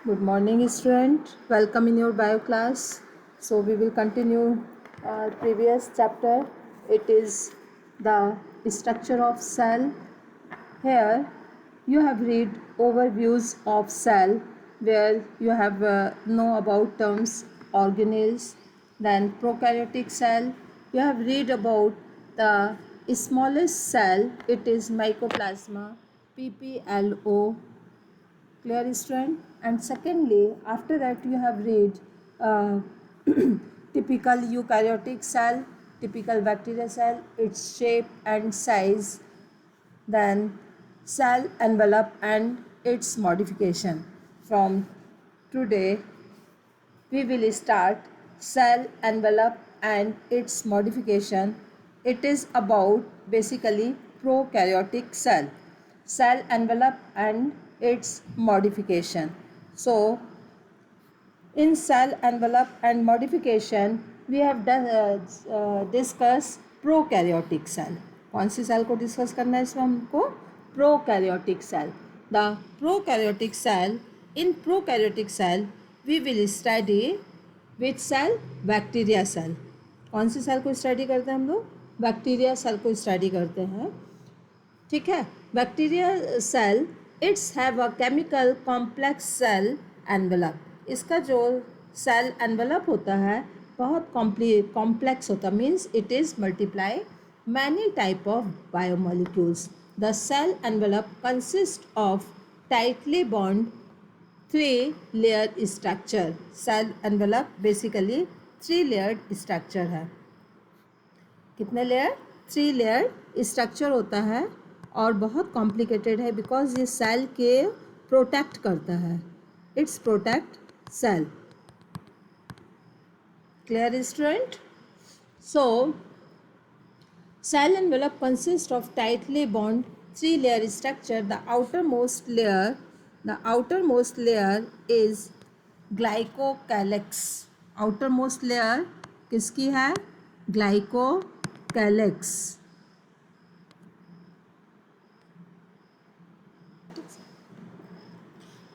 Good morning, student. Welcome in your bio class. So we will continue our previous chapter. It is the structure of cell. Here you have read overviews of cell where you have know about terms organelles. Then prokaryotic cell. You have read about the smallest cell. It is mycoplasma, PPLO. Clear, student? And secondly, after that you have read uh, typical eukaryotic cell, typical bacteria cell, its shape and size, then cell envelope and its modification. From today we will start cell envelope and its modification. It is about basically prokaryotic cell envelope and its modification. So in cell envelope and modification we have discussed prokaryotic cell. कौन सी cell को discuss करना है इसमें हमको? Prokaryotic cell. The prokaryotic cell. In prokaryotic cell we will study which cell? Bacteria cell. कौन सी cell को स्टडी करते हैं हम लोग? बैक्टीरिया सेल को स्टडी करते हैं. ठीक है. Bacteria cell it's have a chemical complex cell envelope. इसका जो सेल एनवेलप होता है बहुत कॉम्प्लेक्स होता है. Means it is multiply many type of biomolecules. The cell envelope consist of tightly bond 3-layer structure. Cell envelope basically 3-layered structure है. कितने layer? 3-layer structure होता है और बहुत कॉम्प्लिकेटेड है बिकॉज ये सेल के प्रोटेक्ट करता है. It's protect cell. Clear, student? So cell envelope consists of tightly bound 3-layer structure. The outermost layer is glycocalyx. outermost layer किसकी है? Glycocalyx.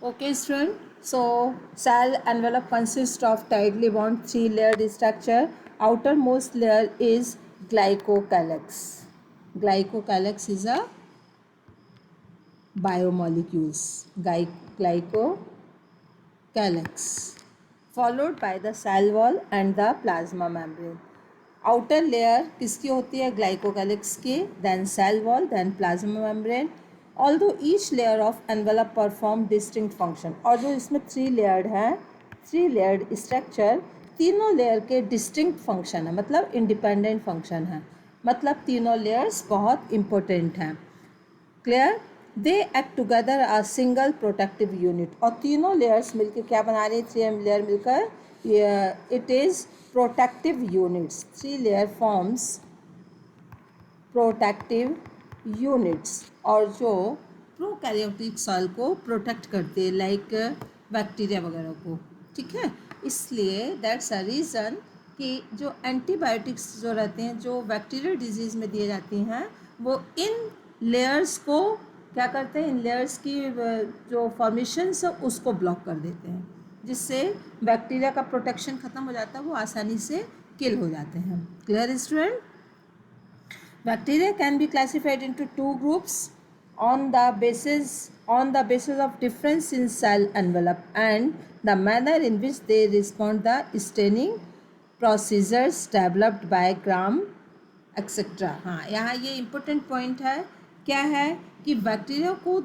Okay, student. So cell envelope consists of tightly bound 3-layered structure. Outermost layer is glycocalyx. Glycocalyx is a biomolecules. Glycocalyx. Followed by the cell wall and the plasma membrane. Outer layer किसकी होती है? Glycocalyx की. Then cell wall, then plasma membrane. Although each layer of envelope perform distinct function. और जो इसमें 3-layered है, 3-layered structure, तीनों layer के डिस्टिंक्ट फंक्शन है. मतलब इंडिपेंडेंट फंक्शन है. मतलब तीनों लेयर्स बहुत इंपॉर्टेंट हैं. Clear? They act together a single protective unit. और तीनों लेयर्स मिलकर क्या बना रही है? 3 लेयर मिलकर it is protective units. 3-layer forms protective units और जो प्रोकैरियोटिक सेल को प्रोटेक्ट करते हैं लाइक बैक्टीरिया वगैरह को. ठीक है. इसलिए दैट्स अ रीज़न कि जो एंटीबायोटिक्स जो रहते हैं जो बैक्टीरियल डिजीज़ में दिए जाती हैं वो इन लेयर्स को क्या करते हैं? इन लेयर्स की जो फॉर्मेशंस है उसको ब्लॉक कर देते हैं जिससे बैक्टीरिया का प्रोटेक्शन ख़त्म हो जाता है. वो आसानी से किल हो जाते हैं. Clear, student? Bacteria can be classified into 2 groups on the basis of difference in cell envelope and the manner in which they respond the staining procedures developed by Gram etc. हाँ, यहाँ ये important point है. क्या है कि bacteria को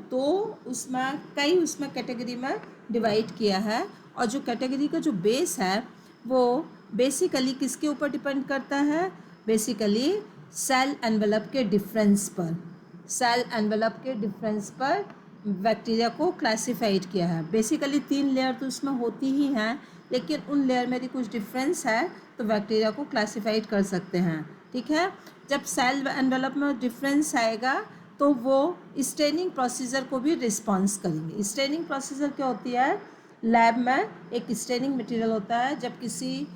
कई category में डिवाइड किया है और जो कैटेगरी का जो बेस है वो बेसिकली किसके ऊपर डिपेंड करता है? बेसिकली सेल एनवेलप के डिफरेंस पर. सेल एनवेलप के डिफरेंस पर बैक्टीरिया को क्लासिफाइड किया है. बेसिकली 3 लेयर तो उसमें होती ही हैं लेकिन उन लेयर में भी कुछ डिफरेंस है तो बैक्टीरिया को क्लासिफाइड कर सकते हैं. ठीक है. जब सेल एनवेलप में डिफरेंस आएगा तो वो स्टेनिंग प्रोसीजर को भी रिस्पॉन्स करेंगे. स्टेनिंग प्रोसीजर क्या होती है? लैब में एक स्टेनिंग मटेरियल होता है. जब किसी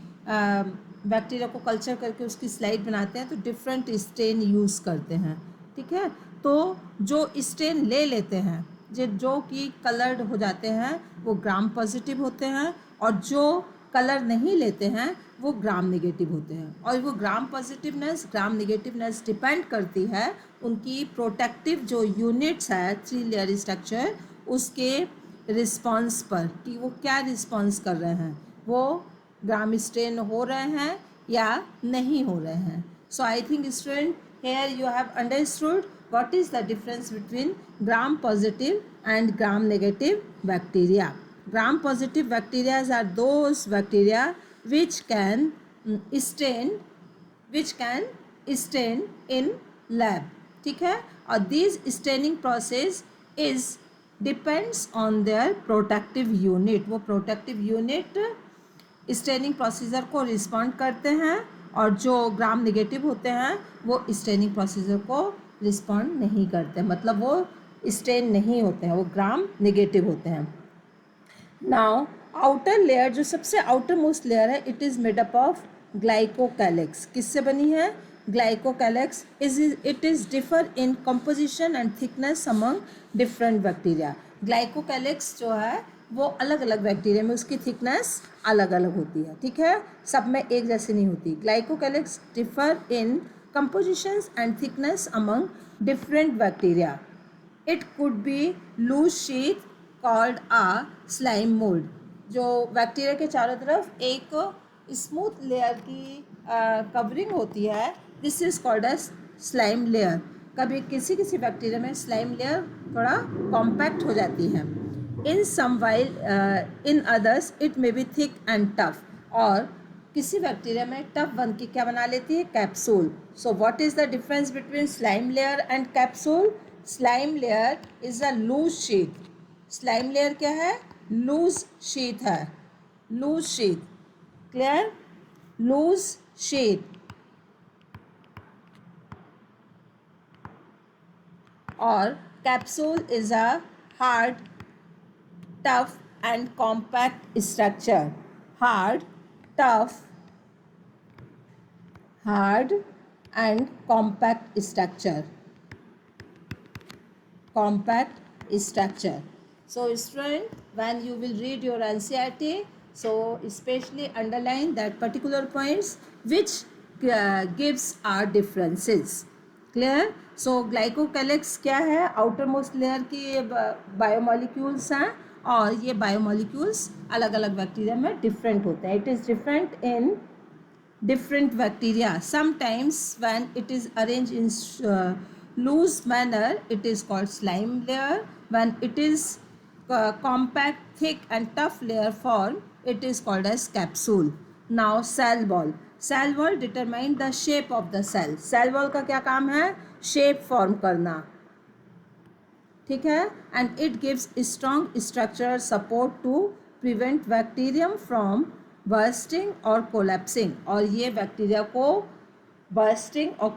बैक्टीरिया को कल्चर करके उसकी स्लाइड बनाते हैं तो डिफरेंट स्टेन यूज़ करते हैं. ठीक है. तो जो स्टेन ले लेते हैं जो कि कलर्ड हो जाते हैं वो ग्राम पॉजिटिव होते हैं, और जो कलर नहीं लेते हैं वो ग्राम नेगेटिव होते हैं। और वो ग्राम पॉजिटिवनेस ग्राम नेगेटिवनेस डिपेंड करती है उनकी प्रोटेक्टिव जो यूनिट्स है 3 लेयर स्ट्रक्चर उसके रिस्पॉन्स पर, कि वो क्या रिस्पॉन्स कर रहे हैं, वो ग्राम स्ट्रेन हो रहे हैं या नहीं हो रहे हैं। So I think student here you have understood what is the difference between gram positive and gram negative bacteria. Gram positive bacteria are those bacteria which can stain in lab, ठीक है। और these staining process is depends on their protective unit, वो protective unit staining procedure को respond करते हैं, और जो gram negative होते हैं वो स्टेनिंग प्रोसीजर को रिस्पॉन्ड नहीं करते, मतलब वो स्टेन नहीं होते हैं, वो ग्राम नेगेटिव होते हैं। नाउ आउटर लेयर, जो सबसे आउटर मोस्ट लेयर है, it is made up of glycocalyx. किससे बनी है? Glycocalyx. It is differ in composition and thickness among different bacteria. Glycocalyx जो है वो अलग अलग बैक्टीरिया में उसकी थिकनेस अलग अलग होती है, ठीक है, सब में एक जैसी नहीं होती। Glycocalyx differ in compositions and thickness among different bacteria. It could be loose sheet called a slime mould. जो बैक्टीरिया के चारों तरफ एक स्मूथ लेयर की कवरिंग होती है, this is called as slime layer. कभी किसी किसी बैक्टीरिया में स्लाइम लेयर थोड़ा कॉम्पैक्ट हो जाती है। In some while in others it may be thick and tough, और किसी बैक्टीरिया में टफ बन के क्या बना लेती है? Capsule. So what is the difference between slime layer and capsule? Slime layer is a loose sheet. Slime layer क्या है? लूज शीट है, loose sheet, clear, loose sheet. और capsule is a hard, tough and compact structure. Hard and compact structure. So student, when you will read your NCERT, so especially underline that particular points which gives our differences. Clear? So glycocalyx क्या है? Outer most layer की biomolecules हैं, और ये biomolecules अलग अलग bacteria में different होते हैं। It is different in different bacteria. Sometimes when it is arranged in loose manner, it is called slime layer. When it is compact, thick and tough layer form, it is called as capsule. Now cell wall. Cell wall determine the shape of the cell. Cell wall का क्या काम है? Shape form करना, ठीक है। And it gives strong structure support to prevent bacterium from bursting और collapsing, और ये बैक्टीरिया को बर्स्टिंग और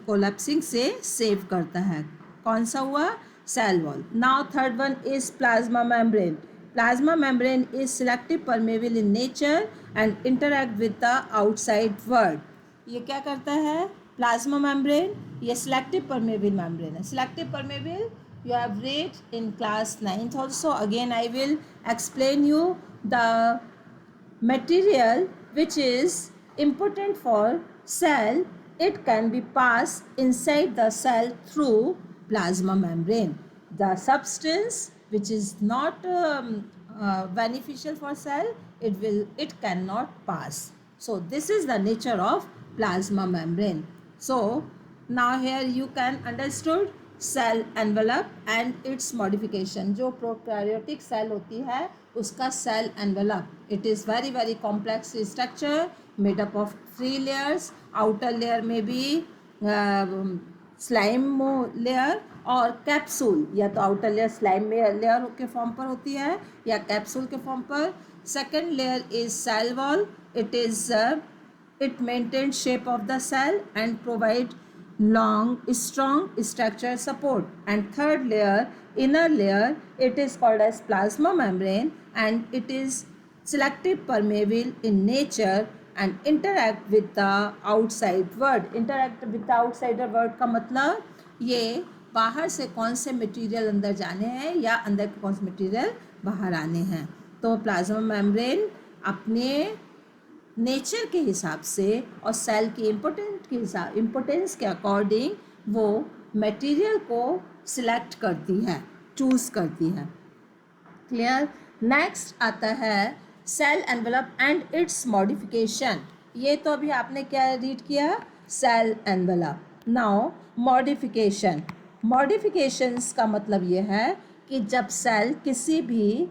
कोलैप्सिंग से सेव करता है। कौन सा हुआ? Cell wall. Now third one is plasma membrane. Plasma membrane is selective permeable in nature and interact with the outside world. ये क्या करता है? प्लाज्मा मेम्ब्रेन ये सिलेक्टिव परमेबल मेम्ब्रेन है. Selective permeable you have read in class 9th also. Again I will explain you the material which is important for cell. It can be passed inside the cell through plasma membrane. The substance which is not beneficial for cell, it cannot pass. So this is the nature of plasma membrane. So now here you can understood cell envelope and its modification. जो prokaryotic cell होती है उसका cell envelope, it is very very complex structure made up of 3 layers. Outer layer में भी slime layer और capsule, या तो outer layer slime layer के फॉर्म पर होती है या कैप्सूल के फॉर्म पर. Second layer is cell wall. It maintain shape of the cell and provide long strong structure support. And third layer, inner layer, it is called as plasma membrane and it is selective permeable in nature and interact with the outside world. Interact with the outsider world का मतलब ये बाहर से कौन से material अंदर जाने हैं या अंदर के कौन से मटेरियल बाहर आने हैं। तो प्लाज्मा मेम्ब्रेन अपने नेचर के हिसाब से और सेल की इम्पोर्टेंस के अकॉर्डिंग वो मटेरियल को सिलेक्ट करती है, चूज़ करती है। क्लियर। नेक्स्ट आता है cell envelope and its modification. ये तो अभी आपने क्या रीड किया, cell envelope. Now modification. Modifications का मतलब ये है कि जब सेल किसी भी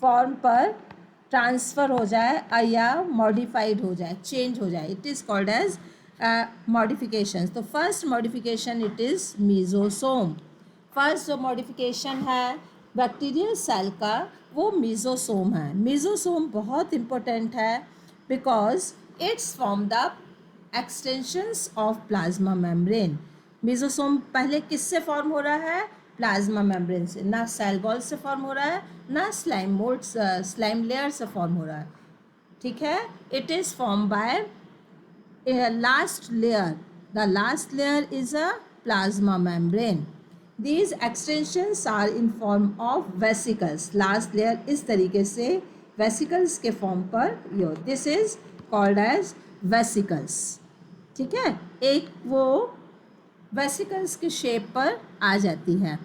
फॉर्म पर ट्रांसफ़र हो जाए या मॉडिफाइड हो जाए, चेंज हो जाए, it is called as modification. तो first modification it is mesosome. First जो मॉडिफिकेशन है बैक्टीरियल सेल का वो मीजोसोम है। मीजोसोम बहुत इंपॉर्टेंट है because it's from the extensions of plasma membrane. Mesosome पहले किससे फॉर्म हो रहा है, प्लाज्मा मेम्ब्रेन से, ना सेल वॉल से फॉर्म हो रहा है ना स्लाइम लेयर से फॉर्म हो रहा है। ठीक है, it is form by last layer. The last layer is a plasma membrane. These extensions are in form of vesicles. Last layer इस तरीके से वेसिकल्स के फॉर्म पर यो, this is called as vesicles. ठीक है, एक वो वेसिकल्स की शेप पर आ जाती है।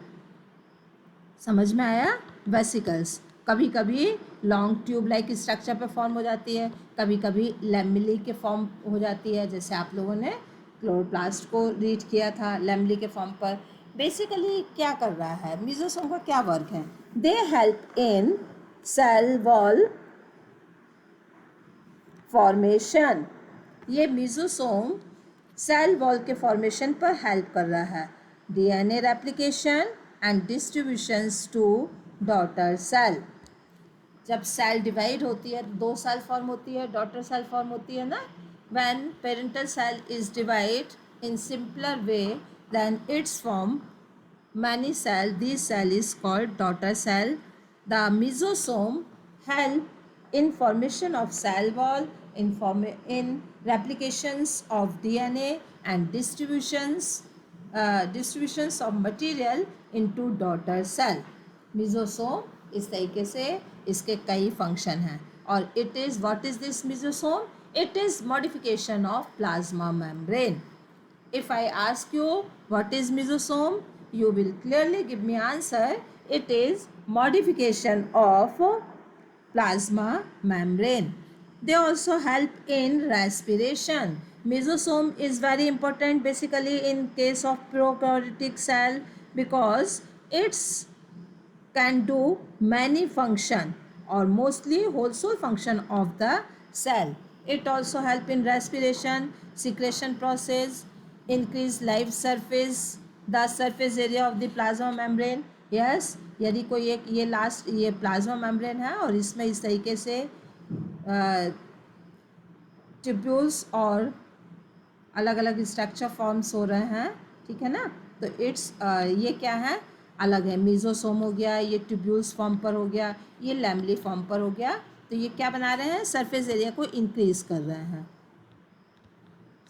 समझ में आया? वेसिकल्स कभी कभी लॉन्ग ट्यूब लाइक स्ट्रक्चर पे फॉर्म हो जाती है, कभी कभी लैमेली के फॉर्म हो जाती है, जैसे आप लोगों ने क्लोरोप्लास्ट को रीड किया था लैमेली के फॉर्म पर। बेसिकली क्या कर रहा है, मीजोसोम का क्या वर्क है, they help in cell wall formation. ये मीजोसोम सेल वॉल के फॉर्मेशन पर हेल्प कर रहा है। DNA replication and distributions to daughter cell. जब सेल डिवाइड होती है, दो सेल फॉर्म होती है, डॉटर सेल फॉर्म होती है ना। When parental cell is divide in simpler way then its form many cell. This cell is called daughter cell. The mesosome help in formation of cell wall, in replications of DNA and distributions of material into daughter cell. Mesosome इस तरीके से इसके कई function हैं और it is what is this mesosome? It is modification of plasma membrane. If I ask you what is mesosome, you will clearly give me answer. It is modification of plasma membrane. They also help in respiration. Mesosome is very important basically in case of prokaryotic cell because it's can do many function or mostly whole function of the cell. It also help in respiration, secretion process, increase life surface, the surface area of the plasma membrane. Yes, यदि कोई एक ये plasma membrane है और इसमें इस तरीके से ट्यूब्यूल्स और अलग अलग स्ट्रक्चर फॉर्म्स हो रहे हैं, ठीक है ना। तो इट्स ये क्या है, अलग है। मीजोसोम हो गया, ये ट्यूब्यूल्स फॉर्म पर हो गया, ये लैमेली फॉर्म पर हो गया। तो ये क्या बना रहे हैं, सरफेस एरिया को इंक्रीज कर रहे हैं,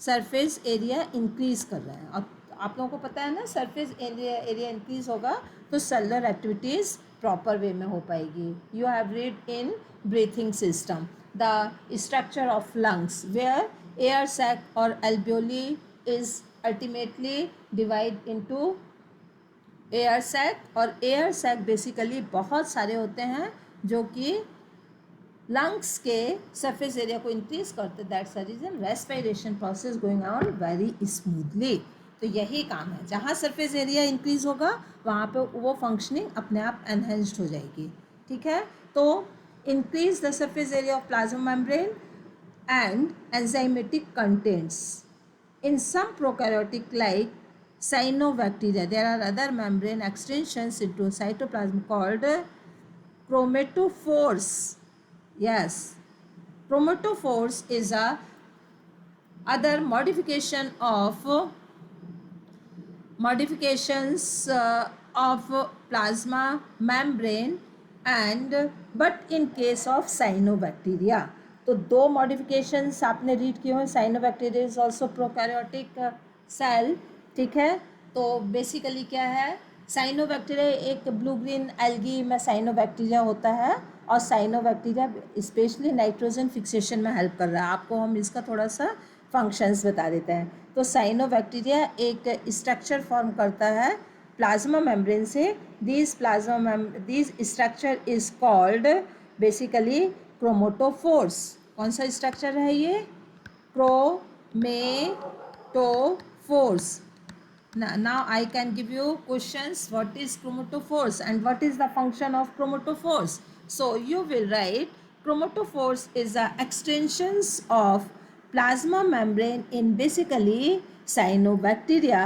सरफेस एरिया इंक्रीज कर रहे हैं। और आप लोगों को पता है ना, सरफेस एरिया इंक्रीज होगा तो सेलुलर एक्टिविटीज़ प्रॉपर वे में हो पाएगी। You have read in breathing system the structure of lungs where air sac और alveoli is ultimately divide into air sac. और एयर सैक बेसिकली बहुत सारे होते हैं जो कि लंग्स के सरफेस एरिया को इंक्रीज करते। That's the reason respiration process going on very smoothly. तो यही काम है, जहाँ सरफेस एरिया इंक्रीज होगा वहाँ पे वो फंक्शनिंग अपने आप एनहेंस्ड हो जाएगी। ठीक है, तो increase the surface area of plasma membrane and enzymatic contents. In some prokaryotic like cyanobacteria, there are other membrane extensions into cytoplasm called chromatophores. Yes, chromatophores is a other modifications of plasma membrane and but in case of cyanobacteria. तो दो modifications आपने read किए हैं। Cyanobacteria is also prokaryotic cell, ठीक है। तो basically क्या है, साइनोबैक्टीरिया एक ब्लू ग्रीन एल्गी में साइनोबैक्टीरिया होता है, और साइनोबैक्टीरिया स्पेशली नाइट्रोजन फिक्सेशन में हेल्प कर रहा है। आपको हम इसका थोड़ा सा फंक्शंस बता देते हैं। तो साइनोबैक्टीरिया एक स्ट्रक्चर फॉर्म करता है प्लाज्मा मेम्ब्रेन से। This structure is called basically chromatophores. कौन सा स्ट्रक्चर है ये? Chromatophores. Now I can give you questions. What is chromatophores and what is the function of chromatophores? So you will write chromatophores is the extensions of plasma membrane in basically cyanobacteria.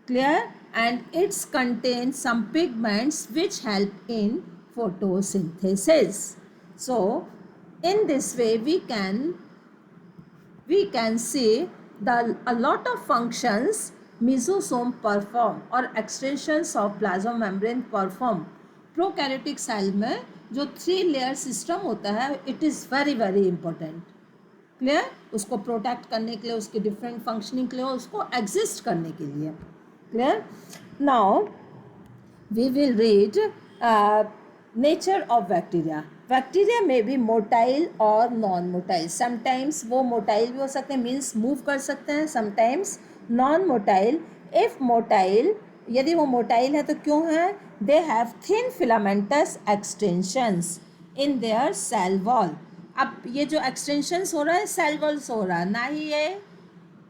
Clear? And it's contains some pigments which help in photosynthesis. So in this way we can see a lot of functions mesosome perform और extensions of plasma membrane perform. Prokaryotic cell में जो 3 layer system होता है it is very very important. Clear? उसको protect करने के लिए, उसकी डिफरेंट फंक्शनिंग के लिए, उसको एग्जिस्ट करने के लिए। Clear? Now we will read nature of bacteria. Bacteria में भी मोटाइल और नॉन मोटाइल। समटाइम्स वो मोटाइल भी हो सकते हैं, मीन्स मूव कर सकते हैं, sometimes non motile. If motile, यदि वो मोटाइल है तो क्यों है? They have thin filamentous extensions in their cell wall. अब ये जो एक्सटेंशंस हो रहा है सेल वॉल से हो रहा है, ना ही ये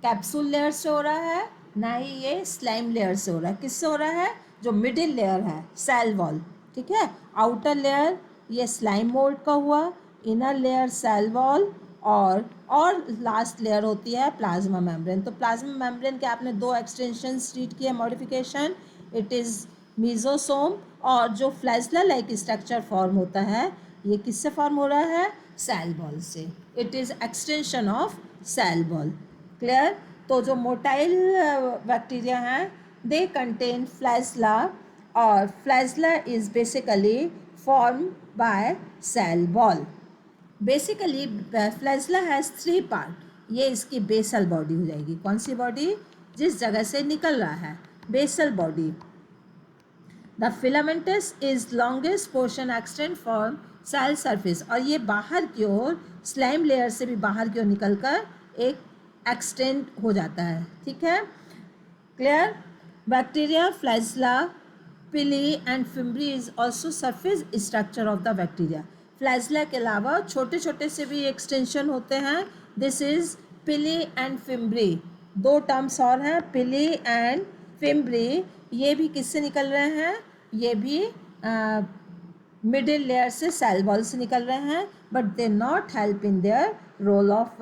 कैप्सूल लेयर से हो रहा है, ना ही ये स्लाइम लेयर से हो रहा है। किससे हो रहा है? जो मिडिल लेयर है सेल वॉल, ठीक है। आउटर लेयर ये स्लाइम मोल्ड का हुआ, इनर लेयर सेल वॉल, और लास्ट लेयर होती है प्लाज्मा मेम्ब्रेन। तो प्लाज्मा मेम्ब्रेन के आपने 2 एक्सटेंशंस रीड किए, मॉडिफिकेशन, इट इज़ मीजोसोम। और जो फ्लैजला लाइक स्ट्रक्चर फॉर्म होता है ये किससे फॉर्म हो रहा है? सेल वॉल से। It is extension of cell wall. Clear? तो जो मोटाइल बैक्टीरिया हैं दे कंटेन फ्लैजला, और flagella is basically form by cell wall. Basically flagella has 3 part. ये इसकी बेसल बॉडी हो जाएगी। कौन सी बॉडी? जिस जगह से निकल रहा है, basal body. The filamentous is longest portion extend from cell surface, और ये बाहर की ओर स्लाइम लेयर से भी बाहर की ओर निकल कर एक एक्सटेंड हो जाता है। ठीक है? क्लियर? बैक्टीरिया, फ्लैजला, पिली and fimbriae is also surface structure of the bacteria. Flagella के अलावा छोटे छोटे से भी एक्सटेंशन होते हैं। दिस इज पिली एंड फिम्ब्री। 2 टर्म्स और हैं, पिली एंड फिम्ब्री। ये भी किससे निकल रहे हैं? ये भी मिडिल लेयर से, सेल वॉल से निकल रहे हैं, but they not help in their role of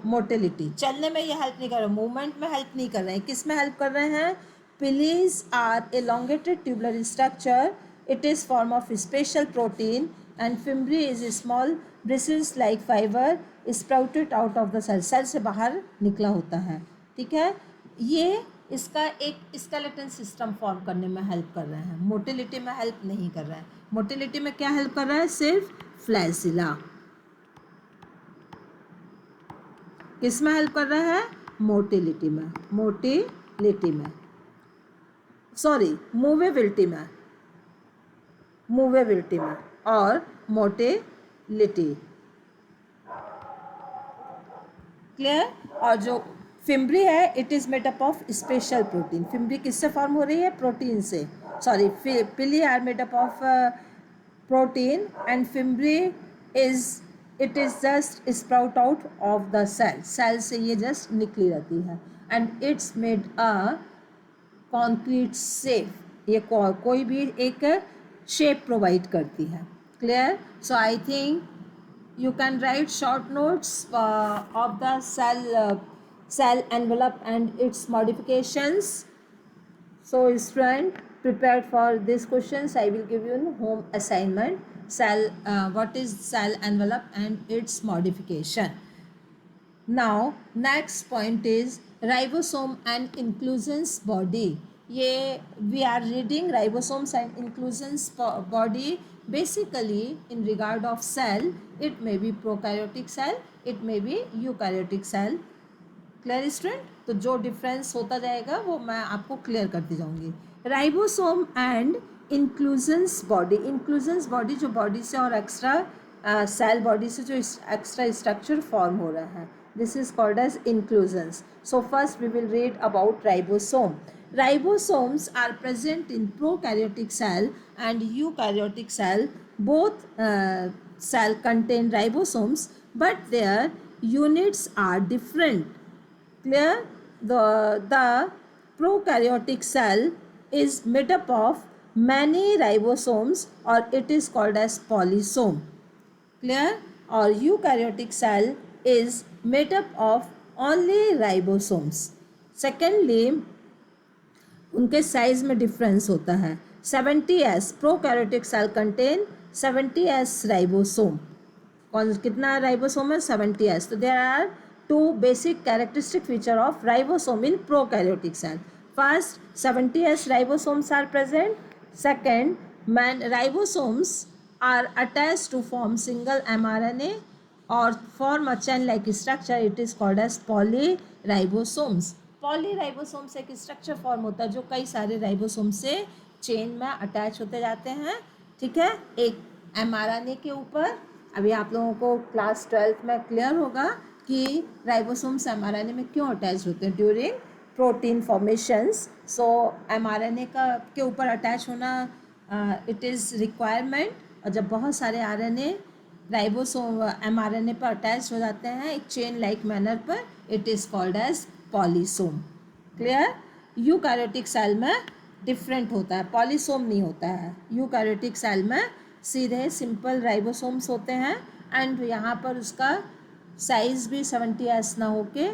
motility. चलने में ये हेल्प नहीं कर रहे, मूवमेंट में हेल्प नहीं कर रहे हैं। किस में हेल्प कर रहे हैं? Pili are elongated tubular structure, it is form of special protein, and fimbriae is small bristles like fibre sprouted out of the cell, cell से बाहर निकला होता है। ठीक है? ये इसका एक स्केलेटन सिस्टम फॉर्म करने में हेल्प कर रहे हैं, मोटिलिटी में हेल्प नहीं कर रहे हैं। मोटिलिटी में क्या हेल्प कर रहा है? सिर्फ फ्लैजिला। किस में हेल्प कर रहा है? मोटिलिटी में, मोटिलिटी में, सॉरी मूवेबिलिटी में, मूवेबिलिटी में और मोटिलिटी। क्लियर? और जो फिम्ब्री है it is made up of special protein. Fimbriae किससे फॉर्म हो रही है? प्रोटीन से। Sorry, pili are made up of protein and fimbriae is, it is just sprout out of the cell, cell से ये जस्ट निकली रहती है, and it's made a concrete shape. ये कोई भी एक शेप प्रोवाइड करती है। Clear? So I think you can write short notes of the cell envelope and its modifications. So student, prepared for these questions, I will give you home assignment. What is cell envelope and its modification? Now next point is ribosome and inclusions body. ये we are reading ribosomes and inclusions body. Basically in regard of cell, it may be prokaryotic cell, it may be eukaryotic cell. Clear student? तो जो difference होता जाएगा वो मैं आपको clear करती जाऊंगी. Ribosome and inclusions body. Inclusions body जो बॉडी से और एक्स्ट्रा सेल बॉडी से जो एक्स्ट्रा स्ट्रक्चर फॉर्म हो रहा है, this is called as inclusions. So first we will read about ribosome. Ribosomes are present in prokaryotic cell and eukaryotic cell. Both cell contain ribosomes, but their units are different. Clear? The prokaryotic cell is made up of many ribosomes, or it is called as polysome. Clear? Or eukaryotic cell is made up of only ribosomes. Secondly, उनके size में difference होता है. 70S prokaryotic cell contain 70S ribosome. कौन कितना ribosome है? 70S. तो there are two basic characteristic feature of ribosome in prokaryotic cell. First, 70S ribosomes are present. Second, ribosomes are attached to form single mRNA or form a chain-like structure. It is called as polyribosomes. Polyribosome से एक structure form होता है जो कई सारे ribosome से chain में attach होते जाते हैं. ठीक है, एक mRNA के ऊपर. अभी आप लोगों को क्लास 12th में क्लियर होगा कि राइबोसोम्स mRNA में क्यों अटैच होते हैं ड्यूरिंग प्रोटीन फॉर्मेशंस. सो mRNA का के ऊपर अटैच होना इट इज़ रिक्वायरमेंट. और जब बहुत सारे RNA राइबोसोम mRNA पर अटैच हो जाते हैं एक चेन लाइक मैनर पर, it is called as polysome. Clear? Eukaryotic cell में डिफरेंट होता है, पॉलीसोम नहीं होता है. यूकैरियोटिक सेल में सीधे सिंपल राइबोसोम्स होते हैं एंड यहाँ पर उसका साइज भी 70S ना होके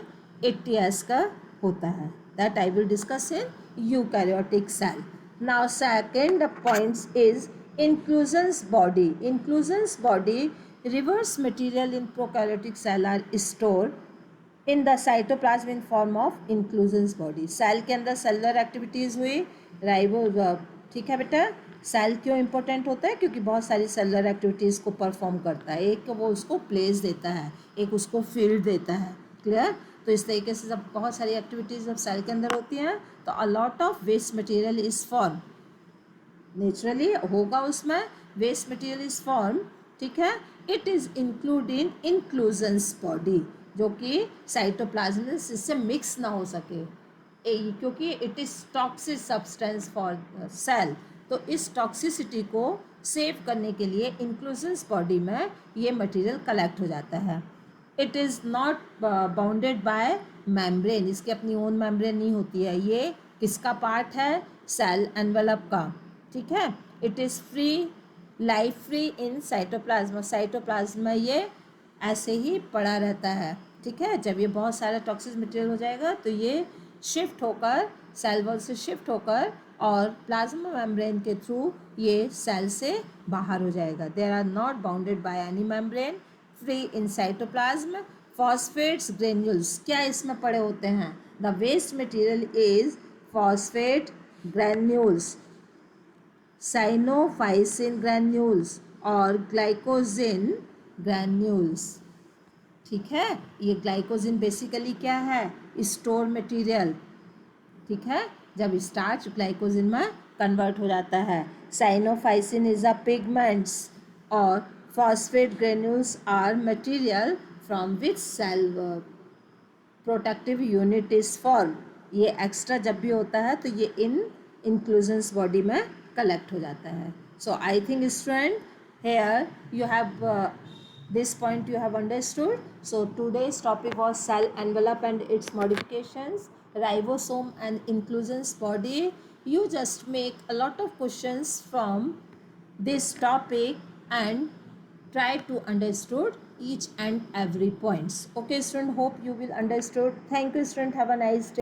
80S का होता है. That I will discuss in eukaryotic cell. Now second points is inclusions body. Inclusions body, reverse material in prokaryotic cell are stored in the cytoplasm in form of inclusions body. Cell के अंदर cellular activities हुई ribo. ठीक है बेटा, cell क्यों important होता है? क्योंकि बहुत सारी सेलुलर एक्टिविटीज़ को परफॉर्म करता है. एक वो उसको प्लेस देता है, एक उसको फील्ड देता है. क्लियर? तो इस तरीके से जब बहुत सारी एक्टिविटीज़ जब सेल के अंदर होती हैं तो a lot of waste material is form. Naturally होगा उसमें वेस्ट मटेरियल इज फॉर्म. ठीक है, it is include in inclusions body जो कि साइटोप्लाज्म में इससे मिक्स ना हो सके क्योंकि it is toxic substance for sale. तो इस टॉक्सिसिटी को सेव करने के लिए इंक्लूजन्स बॉडी में ये मटेरियल कलेक्ट हो जाता है. It is not bounded bye membrane. इसकी अपनी ओन मेम्ब्रेन नहीं होती है. ये किसका पार्ट है? सेल एनवेलप का. ठीक है, it is free, life free in cytoplasm. Cytoplasm में ये ऐसे ही पड़ा रहता है. ठीक है, जब ये बहुत सारा टॉक्सिक मटेरियल हो जाएगा तो ये शिफ्ट होकर सेल वॉल से शिफ्ट होकर और प्लाज्मा मेम्ब्रेन के थ्रू ये सेल से बाहर हो जाएगा. There are not bounded by any membrane, free in cytoplasm. Phosphates granules क्या इसमें पड़े होते हैं? The waste material is phosphate granules, cyanophycin granules और ग्लाइकोजिन ग्रेन्यूल्स. ठीक है, ये ग्लाइकोजिन बेसिकली क्या है? Store material. ठीक है, जब स्टार्च ग्लाइकोजिन में कन्वर्ट हो जाता है. साइनोफाइसिन इज अ पिगमेंट्स और phosphate granules are material from which cell protective unit is form. ये एक्स्ट्रा जब भी होता है तो ये इन इंक्लूजन्स बॉडी में कलेक्ट हो जाता है. So I think student here you have this point you have understood. So today's topic was cell envelope and its modifications, ribosome and inclusions body. You just make a lot of questions from this topic and try to understood each and every points. Okay student, hope you will understood. Thank you student, have a nice day.